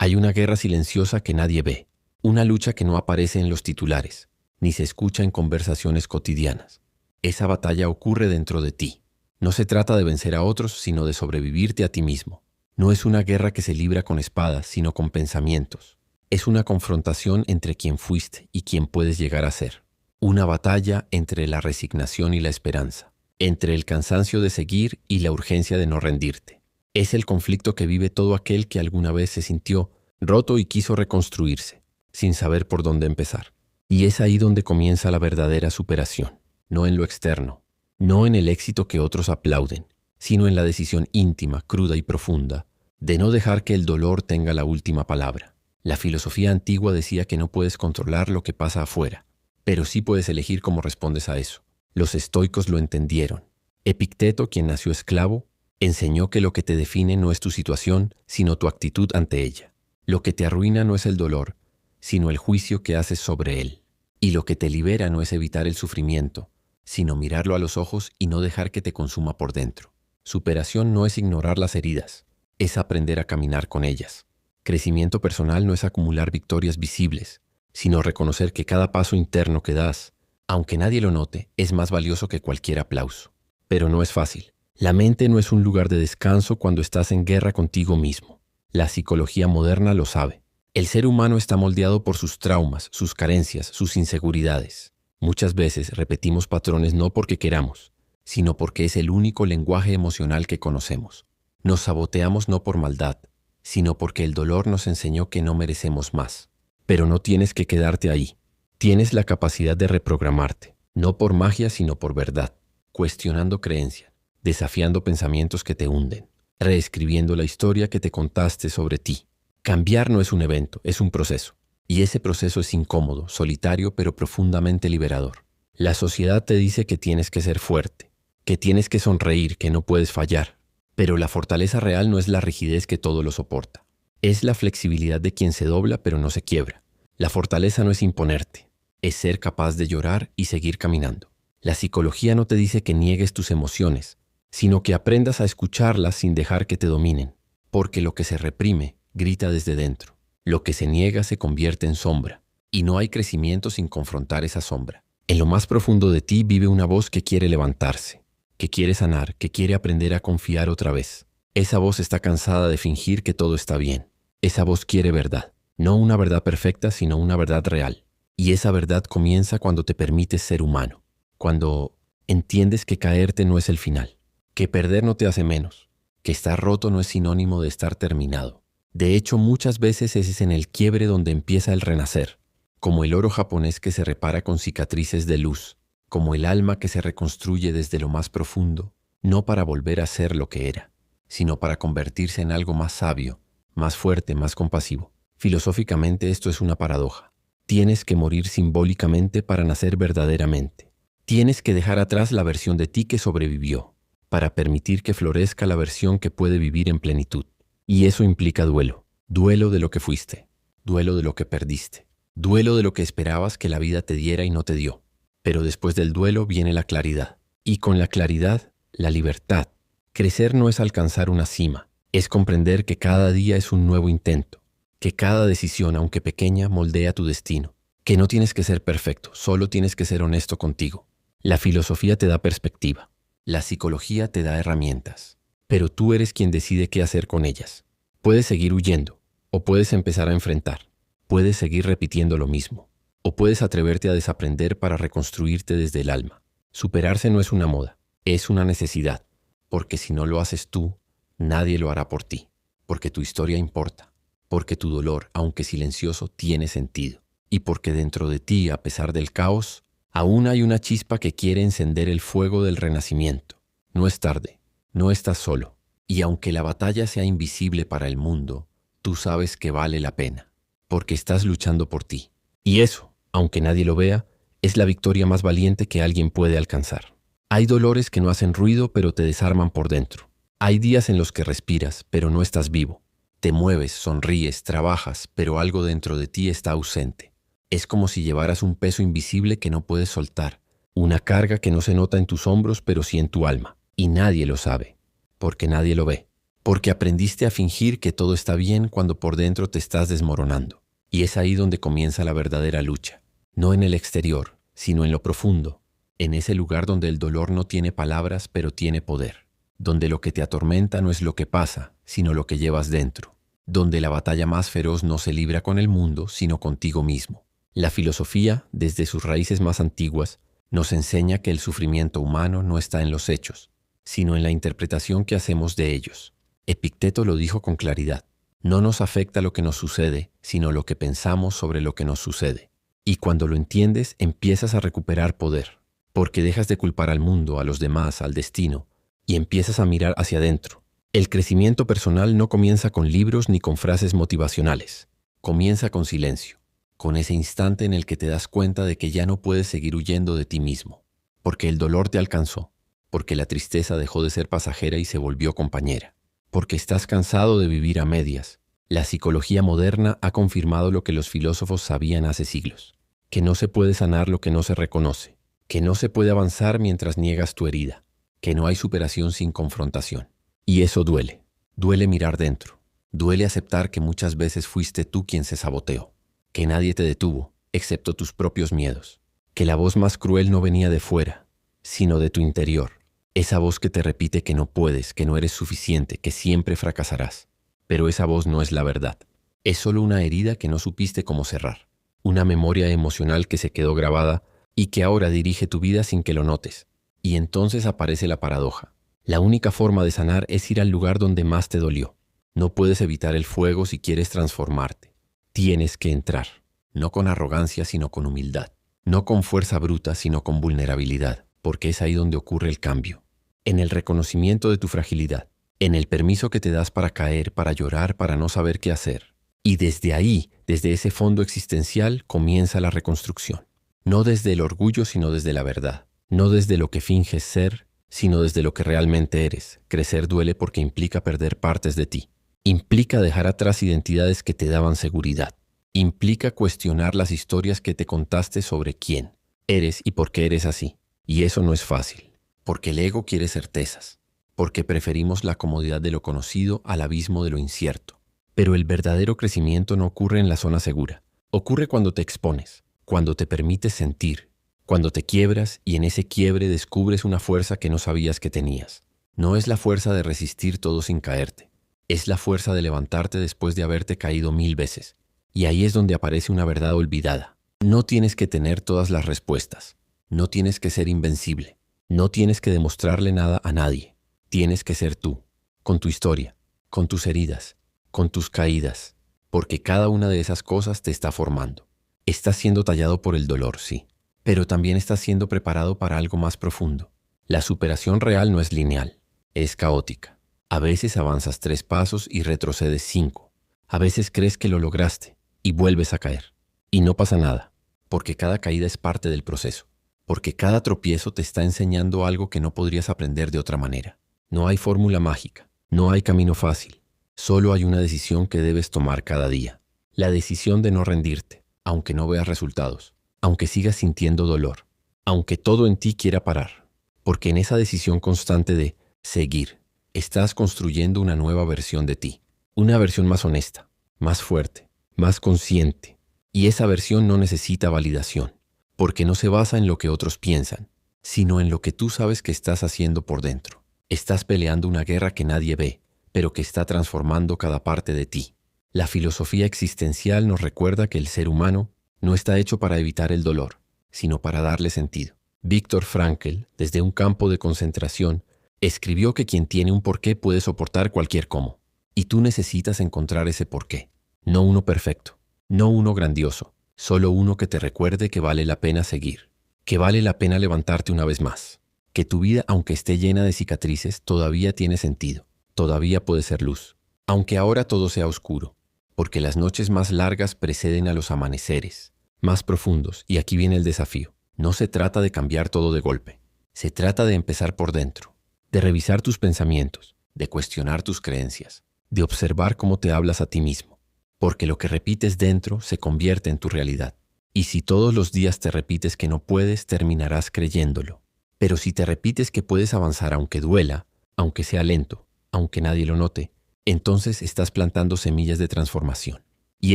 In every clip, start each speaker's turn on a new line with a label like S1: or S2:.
S1: Hay una guerra silenciosa que nadie ve, una lucha que no aparece en los titulares, ni se escucha en conversaciones cotidianas. Esa batalla ocurre dentro de ti. No se trata de vencer a otros, sino de sobrevivirte a ti mismo. No es una guerra que se libra con espadas, sino con pensamientos. Es una confrontación entre quien fuiste y quien puedes llegar a ser. Una batalla entre la resignación y la esperanza, entre el cansancio de seguir y la urgencia de no rendirte. Es el conflicto que vive todo aquel que alguna vez se sintió roto y quiso reconstruirse, sin saber por dónde empezar. Y es ahí donde comienza la verdadera superación, no en lo externo, no en el éxito que otros aplauden, sino en la decisión íntima, cruda y profunda de no dejar que el dolor tenga la última palabra. La filosofía antigua decía que no puedes controlar lo que pasa afuera, pero sí puedes elegir cómo respondes a eso. Los estoicos lo entendieron. Epicteto, quien nació esclavo, enseñó que lo que te define no es tu situación, sino tu actitud ante ella. Lo que te arruina no es el dolor, sino el juicio que haces sobre él. Y lo que te libera no es evitar el sufrimiento, sino mirarlo a los ojos y no dejar que te consuma por dentro. Superación no es ignorar las heridas, es aprender a caminar con ellas. Crecimiento personal no es acumular victorias visibles, sino reconocer que cada paso interno que das, aunque nadie lo note, es más valioso que cualquier aplauso. Pero no es fácil. La mente no es un lugar de descanso cuando estás en guerra contigo mismo. La psicología moderna lo sabe. El ser humano está moldeado por sus traumas, sus carencias, sus inseguridades. Muchas veces repetimos patrones no porque queramos, sino porque es el único lenguaje emocional que conocemos. Nos saboteamos no por maldad, sino porque el dolor nos enseñó que no merecemos más. Pero no tienes que quedarte ahí. Tienes la capacidad de reprogramarte, no por magia sino por verdad, cuestionando creencias, desafiando pensamientos que te hunden, reescribiendo la historia que te contaste sobre ti. Cambiar no es un evento, es un proceso. Y ese proceso es incómodo, solitario, pero profundamente liberador. La sociedad te dice que tienes que ser fuerte, que tienes que sonreír, que no puedes fallar. Pero la fortaleza real no es la rigidez que todo lo soporta. Es la flexibilidad de quien se dobla pero no se quiebra. La fortaleza no es imponerte, es ser capaz de llorar y seguir caminando. La psicología no te dice que niegues tus emociones, sino que aprendas a escucharlas sin dejar que te dominen. Porque lo que se reprime grita desde dentro. Lo que se niega se convierte en sombra. Y no hay crecimiento sin confrontar esa sombra. En lo más profundo de ti vive una voz que quiere levantarse, que quiere sanar, que quiere aprender a confiar otra vez. Esa voz está cansada de fingir que todo está bien. Esa voz quiere verdad. No una verdad perfecta, sino una verdad real. Y esa verdad comienza cuando te permites ser humano. Cuando entiendes que caerte no es el final. Que perder no te hace menos. Que estar roto no es sinónimo de estar terminado. De hecho, muchas veces ese es en el quiebre donde empieza el renacer. Como el oro japonés que se repara con cicatrices de luz. Como el alma que se reconstruye desde lo más profundo. No para volver a ser lo que era, sino para convertirse en algo más sabio, más fuerte, más compasivo. Filosóficamente esto es una paradoja. Tienes que morir simbólicamente para nacer verdaderamente. Tienes que dejar atrás la versión de ti que sobrevivió, para permitir que florezca la versión que puede vivir en plenitud. Y eso implica duelo. Duelo de lo que fuiste. Duelo de lo que perdiste. Duelo de lo que esperabas que la vida te diera y no te dio. Pero después del duelo viene la claridad. Y con la claridad, la libertad. Crecer no es alcanzar una cima. Es comprender que cada día es un nuevo intento. Que cada decisión, aunque pequeña, moldea tu destino. Que no tienes que ser perfecto, solo tienes que ser honesto contigo. La filosofía te da perspectiva. La psicología te da herramientas. Pero tú eres quien decide qué hacer con ellas. Puedes seguir huyendo, o puedes empezar a enfrentar. Puedes seguir repitiendo lo mismo, o puedes atreverte a desaprender para reconstruirte desde el alma. Superarse no es una moda, es una necesidad, porque si no lo haces tú, nadie lo hará por ti, porque tu historia importa, porque tu dolor, aunque silencioso, tiene sentido, y porque dentro de ti, a pesar del caos, aún hay una chispa que quiere encender el fuego del renacimiento. No es tarde. No estás solo, y aunque la batalla sea invisible para el mundo, tú sabes que vale la pena, porque estás luchando por ti. Y eso, aunque nadie lo vea, es la victoria más valiente que alguien puede alcanzar. Hay dolores que no hacen ruido, pero te desarman por dentro. Hay días en los que respiras, pero no estás vivo. Te mueves, sonríes, trabajas, pero algo dentro de ti está ausente. Es como si llevaras un peso invisible que no puedes soltar, una carga que no se nota en tus hombros, pero sí en tu alma. Y nadie lo sabe, porque nadie lo ve. porque aprendiste a fingir que todo está bien cuando por dentro te estás desmoronando. Y es ahí donde comienza la verdadera lucha, no en el exterior, sino en lo profundo, en ese lugar donde el dolor no tiene palabras pero tiene poder, donde lo que te atormenta no es lo que pasa, sino lo que llevas dentro, donde la batalla más feroz no se libra con el mundo, sino contigo mismo. La filosofía, desde sus raíces más antiguas, nos enseña que el sufrimiento humano no está en los hechos, sino en la interpretación que hacemos de ellos. Epicteto lo dijo con claridad: no nos afecta lo que nos sucede, sino lo que pensamos sobre lo que nos sucede. Y cuando lo entiendes, empiezas a recuperar poder, porque dejas de culpar al mundo, a los demás, al destino, y empiezas a mirar hacia adentro. El crecimiento personal no comienza con libros ni con frases motivacionales. Comienza con silencio, con ese instante en el que te das cuenta de que ya no puedes seguir huyendo de ti mismo, porque el dolor te alcanzó, porque la tristeza dejó de ser pasajera y se volvió compañera, porque estás cansado de vivir a medias. La psicología moderna ha confirmado lo que los filósofos sabían hace siglos: que no se puede sanar lo que no se reconoce, que no se puede avanzar mientras niegas tu herida, que no hay superación sin confrontación. Y eso duele. Duele mirar dentro. Duele aceptar que muchas veces fuiste tú quien se saboteó, que nadie te detuvo, excepto tus propios miedos, que la voz más cruel no venía de fuera, sino de tu interior. Esa voz que te repite que no puedes, que no eres suficiente, que siempre fracasarás. Pero esa voz no es la verdad. Es solo una herida que no supiste cómo cerrar. Una memoria emocional que se quedó grabada y que ahora dirige tu vida sin que lo notes. Y entonces aparece la paradoja. La única forma de sanar es ir al lugar donde más te dolió. No puedes evitar el fuego si quieres transformarte. Tienes que entrar, no con arrogancia sino con humildad, no con fuerza bruta sino con vulnerabilidad, porque es ahí donde ocurre el cambio. En el reconocimiento de tu fragilidad, en el permiso que te das para caer, para llorar, para no saber qué hacer. Y desde ahí, desde ese fondo existencial, comienza la reconstrucción. No desde el orgullo, sino desde la verdad. No desde lo que finges ser, sino desde lo que realmente eres. Crecer duele porque implica perder partes de ti. Implica dejar atrás identidades que te daban seguridad. Implica cuestionar las historias que te contaste sobre quién eres y por qué eres así. Y eso no es fácil, porque el ego quiere certezas, porque preferimos la comodidad de lo conocido al abismo de lo incierto. Pero el verdadero crecimiento no ocurre en la zona segura. Ocurre cuando te expones, cuando te permites sentir, cuando te quiebras y en ese quiebre descubres una fuerza que no sabías que tenías. No es la fuerza de resistir todo sin caerte. Es la fuerza de levantarte después de haberte caído 1000 veces. Y ahí es donde aparece una verdad olvidada. No tienes que tener todas las respuestas. No tienes que ser invencible. No tienes que demostrarle nada a nadie. Tienes que ser tú, con tu historia, con tus heridas, con tus caídas, porque cada una de esas cosas te está formando. Estás siendo tallado por el dolor, sí, pero también estás siendo preparado para algo más profundo. La superación real no es lineal, es caótica. A veces avanzas 3 pasos y retrocedes 5. A veces crees que lo lograste y vuelves a caer. Y no pasa nada, porque cada caída es parte del proceso, porque cada tropiezo te está enseñando algo que no podrías aprender de otra manera. No hay fórmula mágica, no hay camino fácil, solo hay una decisión que debes tomar cada día. La decisión de no rendirte, aunque no veas resultados, aunque sigas sintiendo dolor, aunque todo en ti quiera parar, porque en esa decisión constante de seguir, estás construyendo una nueva versión de ti, una versión más honesta, más fuerte, más consciente, y esa versión no necesita validación, porque no se basa en lo que otros piensan, sino en lo que tú sabes que estás haciendo por dentro. Estás peleando una guerra que nadie ve, pero que está transformando cada parte de ti. La filosofía existencial nos recuerda que el ser humano no está hecho para evitar el dolor, sino para darle sentido. Viktor Frankl, desde un campo de concentración, escribió que quien tiene un porqué puede soportar cualquier cómo. Y tú necesitas encontrar ese porqué. No uno perfecto, no uno grandioso, solo uno que te recuerde que vale la pena seguir, que vale la pena levantarte una vez más, que tu vida, aunque esté llena de cicatrices, todavía tiene sentido, todavía puede ser luz, aunque ahora todo sea oscuro, porque las noches más largas preceden a los amaneceres, más profundos, y aquí viene el desafío. No se trata de cambiar todo de golpe, se trata de empezar por dentro, de revisar tus pensamientos, de cuestionar tus creencias, de observar cómo te hablas a ti mismo, porque lo que repites dentro se convierte en tu realidad. Y si todos los días te repites que no puedes, terminarás creyéndolo. Pero si te repites que puedes avanzar aunque duela, aunque sea lento, aunque nadie lo note, entonces estás plantando semillas de transformación. Y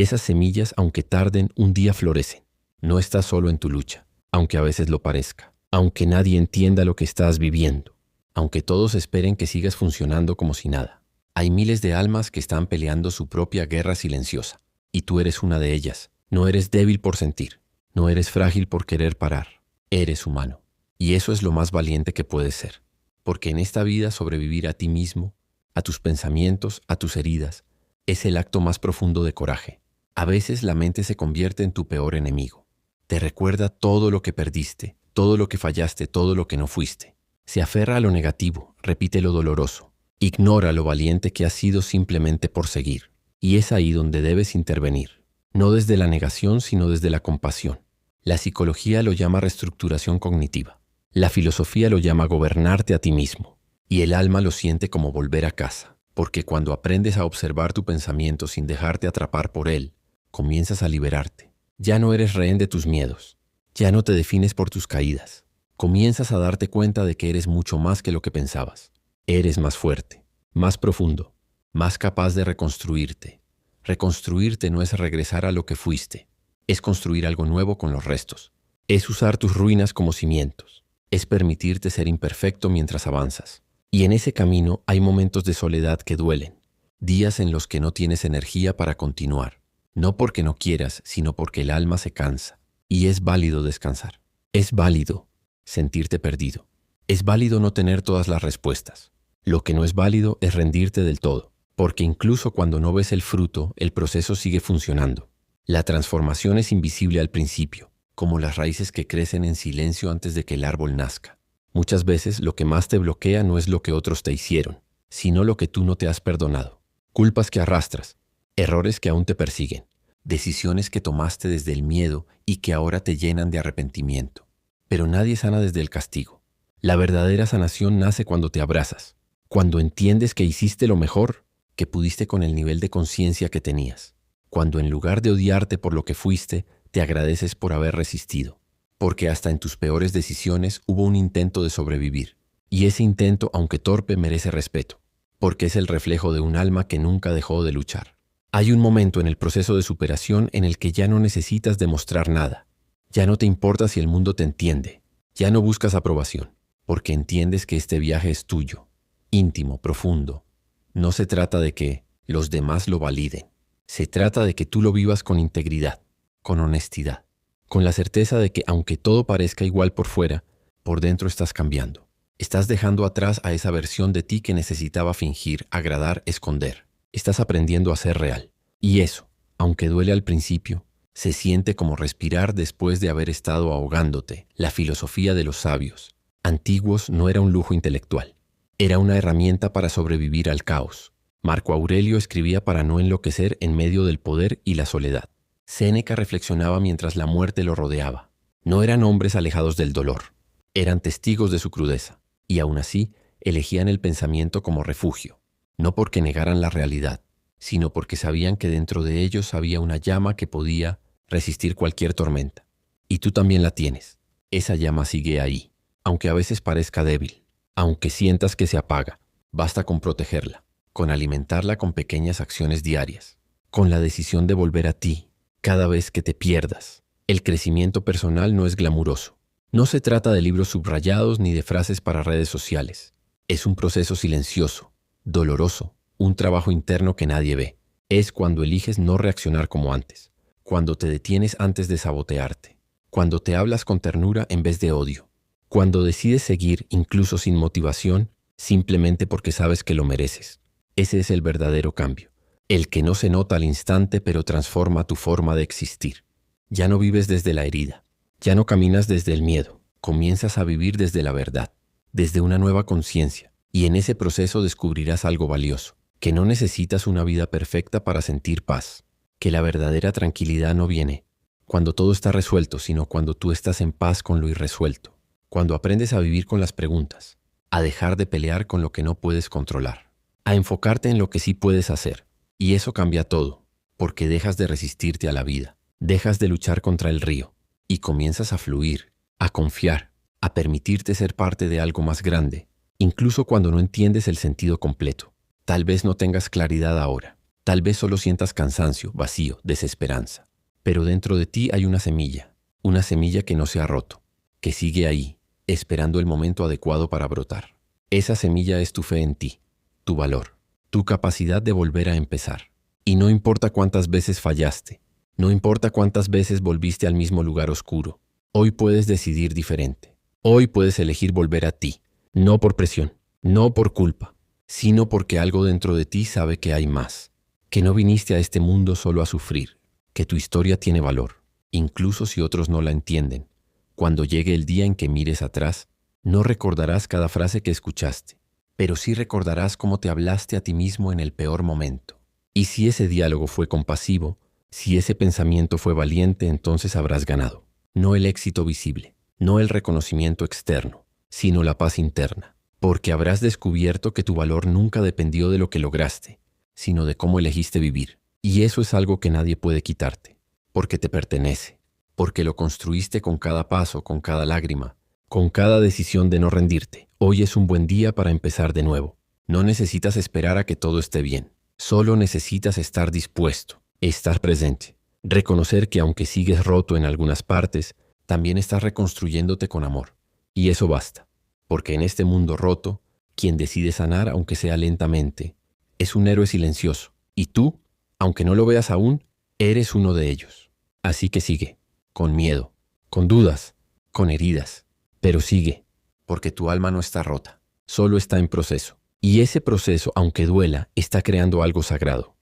S1: esas semillas, aunque tarden, un día florecen. No estás solo en tu lucha, aunque a veces lo parezca, aunque nadie entienda lo que estás viviendo, aunque todos esperen que sigas funcionando como si nada. Hay miles de almas que están peleando su propia guerra silenciosa, y tú eres una de ellas. No eres débil por sentir, no eres frágil por querer parar, eres humano. Y eso es lo más valiente que puedes ser, porque en esta vida sobrevivir a ti mismo, a tus pensamientos, a tus heridas, es el acto más profundo de coraje. A veces la mente se convierte en tu peor enemigo. Te recuerda todo lo que perdiste, todo lo que fallaste, todo lo que no fuiste. Se aferra a lo negativo, repite lo doloroso. Ignora lo valiente que has sido simplemente por seguir. Y es ahí donde debes intervenir. No desde la negación, sino desde la compasión. La psicología lo llama reestructuración cognitiva. La filosofía lo llama gobernarte a ti mismo. Y el alma lo siente como volver a casa. Porque cuando aprendes a observar tu pensamiento sin dejarte atrapar por él, comienzas a liberarte. Ya no eres rehén de tus miedos. Ya no te defines por tus caídas. Comienzas a darte cuenta de que eres mucho más que lo que pensabas. Eres más fuerte, más profundo, más capaz de reconstruirte. Reconstruirte no es regresar a lo que fuiste. Es construir algo nuevo con los restos. Es usar tus ruinas como cimientos. Es permitirte ser imperfecto mientras avanzas. Y en ese camino hay momentos de soledad que duelen. Días en los que no tienes energía para continuar. No porque no quieras, sino porque el alma se cansa. Y es válido descansar. Es válido sentirte perdido. Es válido no tener todas las respuestas. Lo que no es válido es rendirte del todo, porque incluso cuando no ves el fruto, el proceso sigue funcionando. La transformación es invisible al principio, como las raíces que crecen en silencio antes de que el árbol nazca. Muchas veces lo que más te bloquea no es lo que otros te hicieron, sino lo que tú no te has perdonado. Culpas que arrastras, errores que aún te persiguen, decisiones que tomaste desde el miedo y que ahora te llenan de arrepentimiento. Pero nadie sana desde el castigo. La verdadera sanación nace cuando te abrazas, cuando entiendes que hiciste lo mejor que pudiste con el nivel de conciencia que tenías, cuando en lugar de odiarte por lo que fuiste, te agradeces por haber resistido, porque hasta en tus peores decisiones hubo un intento de sobrevivir, y ese intento, aunque torpe, merece respeto, porque es el reflejo de un alma que nunca dejó de luchar. Hay un momento en el proceso de superación en el que ya no necesitas demostrar nada, ya no te importa si el mundo te entiende, ya no buscas aprobación, porque entiendes que este viaje es tuyo. Íntimo, profundo. No se trata de que los demás lo validen. Se trata de que tú lo vivas con integridad, con honestidad, con la certeza de que aunque todo parezca igual por fuera, por dentro estás cambiando. Estás dejando atrás a esa versión de ti que necesitaba fingir, agradar, esconder. Estás aprendiendo a ser real. Y eso, aunque duele al principio, se siente como respirar después de haber estado ahogándote. La filosofía de los sabios antiguos no era un lujo intelectual. Era una herramienta para sobrevivir al caos. Marco Aurelio escribía para no enloquecer en medio del poder y la soledad. Séneca reflexionaba mientras la muerte lo rodeaba. No eran hombres alejados del dolor. Eran testigos de su crudeza. Y aún así, elegían el pensamiento como refugio. No porque negaran la realidad, sino porque sabían que dentro de ellos había una llama que podía resistir cualquier tormenta. Y tú también la tienes. Esa llama sigue ahí, aunque a veces parezca débil. Aunque sientas que se apaga, basta con protegerla, con alimentarla con pequeñas acciones diarias, con la decisión de volver a ti cada vez que te pierdas. El crecimiento personal no es glamuroso. No se trata de libros subrayados ni de frases para redes sociales. Es un proceso silencioso, doloroso, un trabajo interno que nadie ve. Es cuando eliges no reaccionar como antes, cuando te detienes antes de sabotearte, cuando te hablas con ternura en vez de odio. Cuando decides seguir incluso sin motivación, simplemente porque sabes que lo mereces. Ese es el verdadero cambio. El que no se nota al instante pero transforma tu forma de existir. Ya no vives desde la herida. Ya no caminas desde el miedo. Comienzas a vivir desde la verdad, desde una nueva conciencia. Y en ese proceso descubrirás algo valioso. Que no necesitas una vida perfecta para sentir paz. Que la verdadera tranquilidad no viene cuando todo está resuelto, sino cuando tú estás en paz con lo irresuelto. Cuando aprendes a vivir con las preguntas, a dejar de pelear con lo que no puedes controlar, a enfocarte en lo que sí puedes hacer. Y eso cambia todo, porque dejas de resistirte a la vida, dejas de luchar contra el río y comienzas a fluir, a confiar, a permitirte ser parte de algo más grande, incluso cuando no entiendes el sentido completo. Tal vez no tengas claridad ahora. Tal vez solo sientas cansancio, vacío, desesperanza. Pero dentro de ti hay una semilla que no se ha roto, que sigue ahí, esperando el momento adecuado para brotar. Esa semilla es tu fe en ti, tu valor, tu capacidad de volver a empezar. Y no importa cuántas veces fallaste, no importa cuántas veces volviste al mismo lugar oscuro, hoy puedes decidir diferente. Hoy puedes elegir volver a ti, no por presión, no por culpa, sino porque algo dentro de ti sabe que hay más, que no viniste a este mundo solo a sufrir, que tu historia tiene valor, incluso si otros no la entienden. Cuando llegue el día en que mires atrás, no recordarás cada frase que escuchaste, pero sí recordarás cómo te hablaste a ti mismo en el peor momento. Y si ese diálogo fue compasivo, si ese pensamiento fue valiente, entonces habrás ganado. No el éxito visible, no el reconocimiento externo, sino la paz interna, porque habrás descubierto que tu valor nunca dependió de lo que lograste, sino de cómo elegiste vivir. Y eso es algo que nadie puede quitarte, porque te pertenece, porque lo construiste con cada paso, con cada lágrima, con cada decisión de no rendirte. Hoy es un buen día para empezar de nuevo. No necesitas esperar a que todo esté bien. Solo necesitas estar dispuesto, estar presente. Reconocer que aunque sigues roto en algunas partes, también estás reconstruyéndote con amor. Y eso basta. Porque en este mundo roto, quien decide sanar, aunque sea lentamente, es un héroe silencioso. Y tú, aunque no lo veas aún, eres uno de ellos. Así que sigue, con miedo, con dudas, con heridas. Pero sigue, porque tu alma no está rota, solo está en proceso. Y ese proceso, aunque duela, está creando algo sagrado.